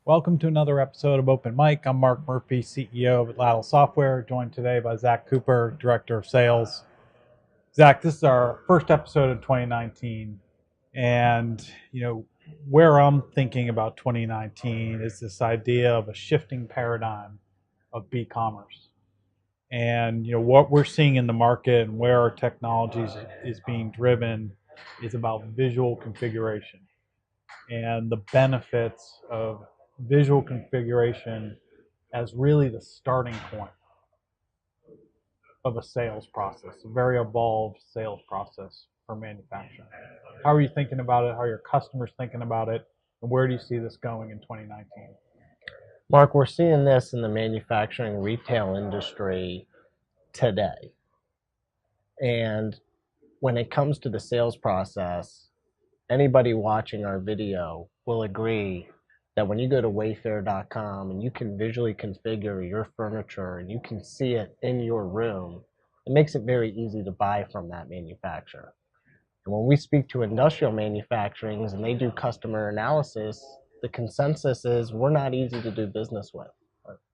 Welcome to another episode of Open Mic. I'm Mark Murphy, CEO of Atlatl Software, joined today by Zac Cooper, Director of Sales. Zac, this is our first episode of 2019, and where I'm thinking about 2019 is this idea of a shifting paradigm of e-commerce, and what we're seeing in the market and where our technologies is being driven is about visual configuration and the benefits of visual configuration as really the starting point of a sales process, a very evolved sales process for manufacturing. How are you thinking about it? How are your customers thinking about it? And where do you see this going in 2019? Mark, we're seeing this in the manufacturing retail industry today. And when it comes to the sales process, anybody watching our video will agree that when you go to wayfair.com and you can visually configure your furniture and you can see it in your room, it makes it very easy to buy from that manufacturer. And when we speak to industrial manufacturings and they do customer analysis, the consensus is we're not easy to do business with.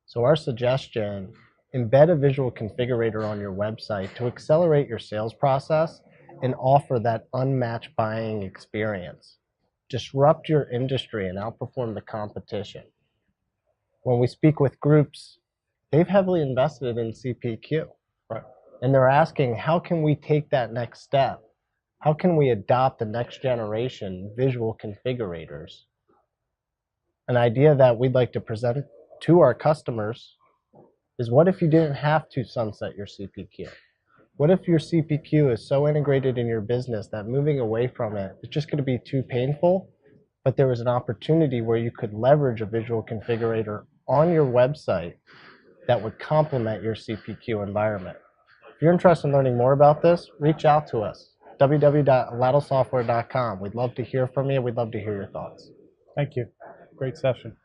So our suggestion, embed a visual configurator on your website to accelerate your sales process and offer that unmatched buying experience. Disrupt your industry and outperform the competition. When we speak with groups, they've heavily invested in CPQ. Right. And they're asking, how can we take that next step? How can we adopt the next generation visual configurators? An idea that we'd like to present to our customers is, what if you didn't have to sunset your CPQ? What if your CPQ is so integrated in your business that moving away from it is just going to be too painful, but there was an opportunity where you could leverage a visual configurator on your website that would complement your CPQ environment? If you're interested in learning more about this, reach out to us, www.atlatlsoftware.com. We'd love to hear from you. We'd love to hear your thoughts. Thank you. Great session.